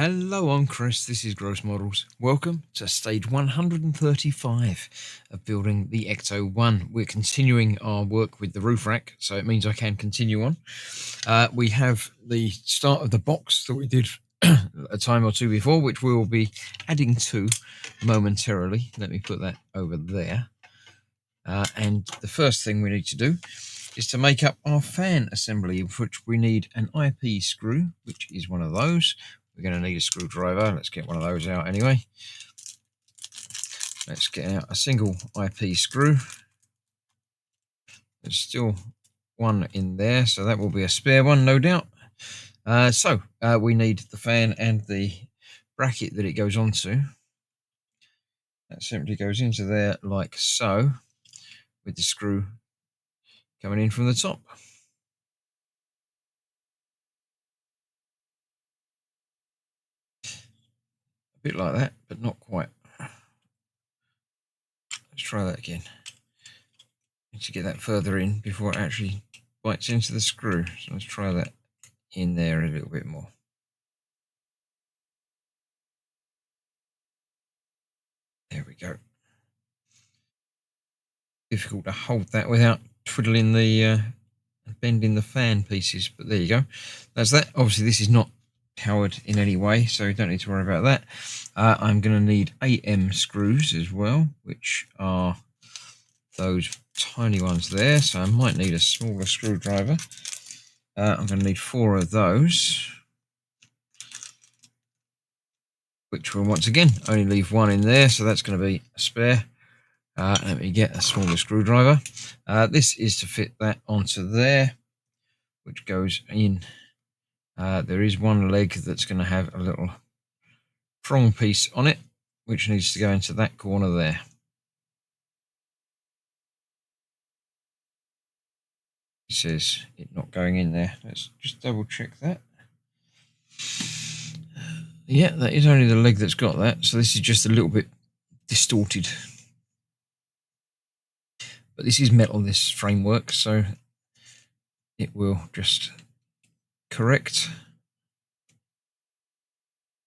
Hello, I'm Chris. This is Gross Models. Welcome to stage 135 of building the Ecto-1. We're continuing our work with the roof rack, so it means I can continue on. We have the start of the box that we did a time or two before, which we will be adding to momentarily. Let me put that over there. And the first thing we need to do is to make up our fan assembly, of which we need an IP screw, which is one of those. We're going to need a screwdriver. Let's get one of those out anyway. Let's get out a single IP screw. There's still one in there, so that will be a spare one, no doubt. We need the fan and the bracket that it goes onto. That simply goes into there like so, with the screw coming in from the top. A bit like that, but not quite. Let's try that again. Need to get that further in before it actually bites into the screw. So let's try that in there a little bit more. There we go. Difficult to hold that without twiddling the bending the fan pieces, but there you go. That's that. Obviously this is not powered in any way, so you don't need to worry about that. I'm going to need AM screws as well, which are those tiny ones there, so I might need a smaller screwdriver. I'm going to need 4 of those, which will once again only leave 1 in there, so that's going to be a spare. Let me get a smaller screwdriver. This is to fit that onto there, which goes in. There is one leg that's going to have a little prong piece on it, which needs to go into that corner there. It says it not going in there. Let's just double check that. Yeah, that is only the leg that's got that, so this is just a little bit distorted. But this is metal, this framework, so it will just correct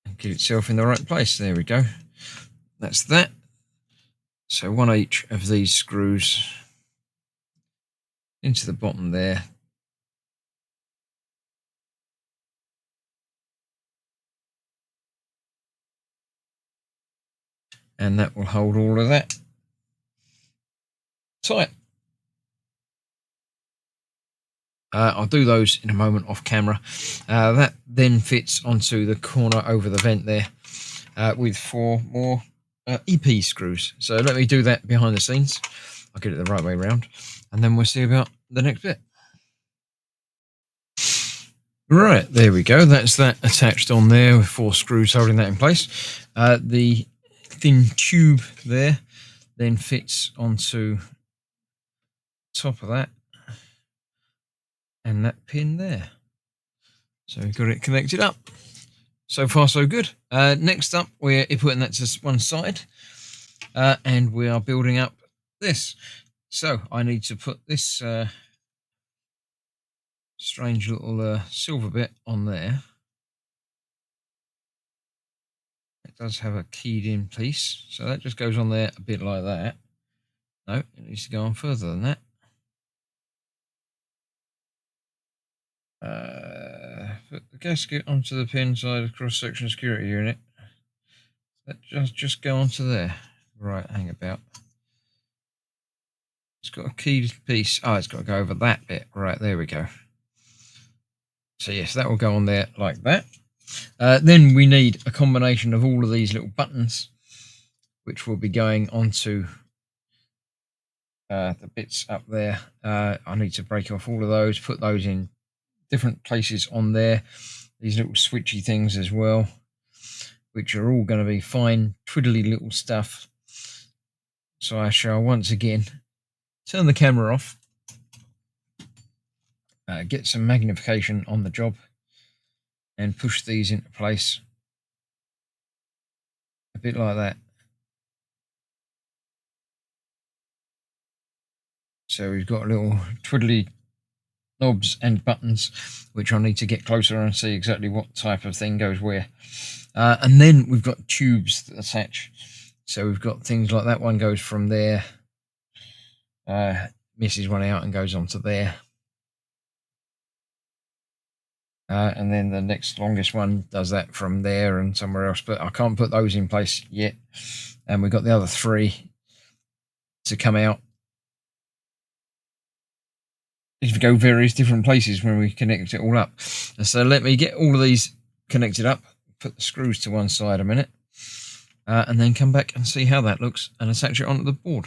and get itself in the right place. There we go. That's that. So 1 each of these screws into the bottom there. And that will hold all of that tight. I'll do those in a moment off camera. That then fits onto the corner over the vent there with 4 more EP screws. So let me do that behind the scenes. I'll get it the right way around, and then we'll see about the next bit. Right, there we go. That's that attached on there with 4 screws holding that in place. The thin tube there then fits onto the top of that and that pin there. So we've got it connected up. So far so good. Next up we're putting that to one side and we are building up this. So I need to put this strange little silver bit on there. It does have a keyed in piece, so that just goes on there a bit like that. No, it needs to go on further than that. Put the gasket onto the pin side of cross-section security unit. That just go onto there. Right, hang about. It's got a keyed piece. Oh, it's got to go over that bit. Right, there we go. So yes, that will go on there like that. Then we need a combination of all of these little buttons, which will be going onto the bits up there. I need to break off all of those, put those in different places on there. These little switchy things as well, which are all going to be fine, twiddly little stuff. So I shall once again turn the camera off, get some magnification on the job, and push these into place a bit like that. So we've got little twiddly knobs and buttons, which I need to get closer and see exactly what type of thing goes where. And then we've got tubes that attach. So we've got things like that one goes from there, misses one out and goes onto there. And then the next longest one does that from there and somewhere else, but I can't put those in place yet. And we've got the other 3 to come out. If we go various different places when we connect it all up. And so let me get all of these connected up, put the screws to one side a minute, and then come back and see how that looks and attach it onto the board.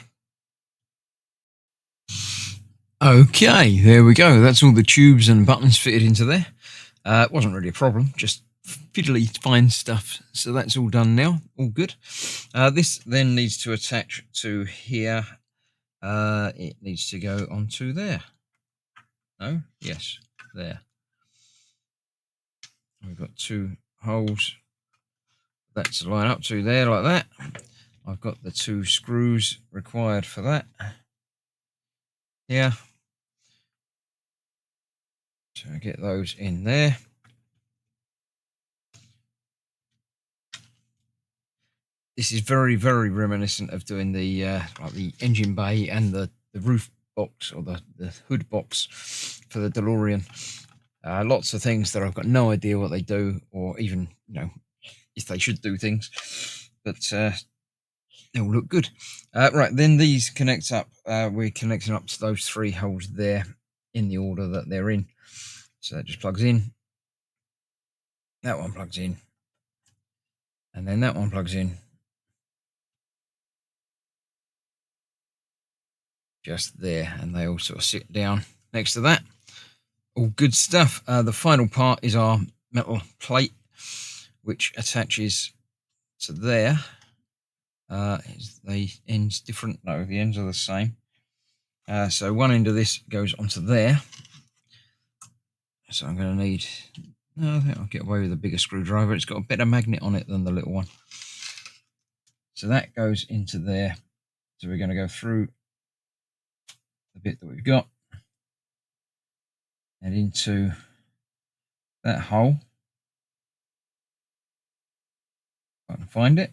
Okay, there we go. That's all the tubes and buttons fitted into there. It wasn't really a problem, just fiddly fine stuff. So that's all done now, all good. This then needs to attach to here. It needs to go onto there. No, yes, there. We've got 2 holes that to line up to there like that. I've got the 2 screws required for that. Yeah. So I get those in there. This is very, very reminiscent of doing the like the engine bay and the roof box or the hood box for the DeLorean. Lots of things that I've got no idea what they do, or even if they should do things, but they all look good. Right, then these connect up. We're connecting up to those 3 holes there in the order that they're in. So that just plugs in. That one plugs in, and then that one plugs in. Just there, and they all sort of sit down next to that. All good stuff. The final part is our metal plate, which attaches to there. Is the ends different? No, the ends are the same. So one end of this goes onto there. So I'm going to need, no, I think I'll get away with a bigger screwdriver. It's got a better magnet on it than the little one. So that goes into there. So we're going to go through the bit that we've got and into that hole. If I can find it.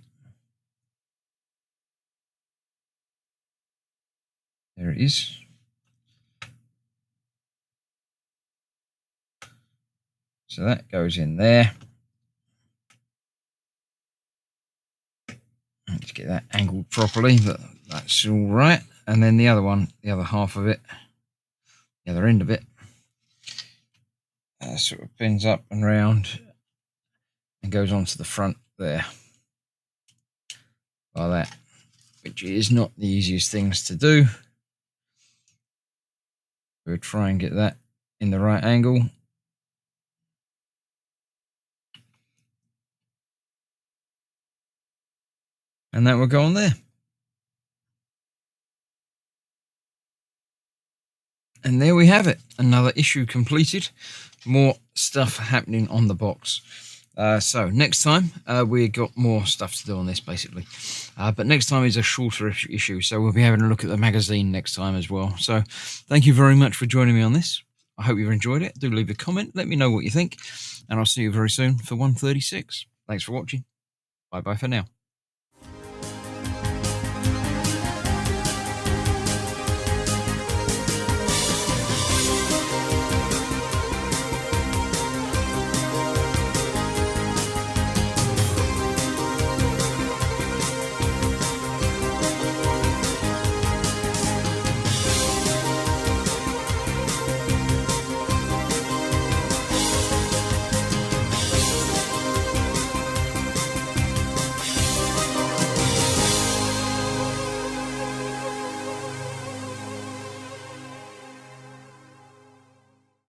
There it is. So that goes in there. Let's get that angled properly, but that's all right. And then the other one, the other half of it, the other end of it, sort of bends up and round and goes onto the front there, like that, which is not the easiest things to do. We'll try and get that in the right angle. And that will go on there. And there we have it. Another issue completed. More stuff happening on the box. So next time, we've got more stuff to do on this, basically. But next time is a shorter issue, so we'll be having a look at the magazine next time as well. So thank you very much for joining me on this. I hope you've enjoyed it. Do leave a comment. Let me know what you think. And I'll see you very soon for 136. Thanks for watching. Bye-bye for now.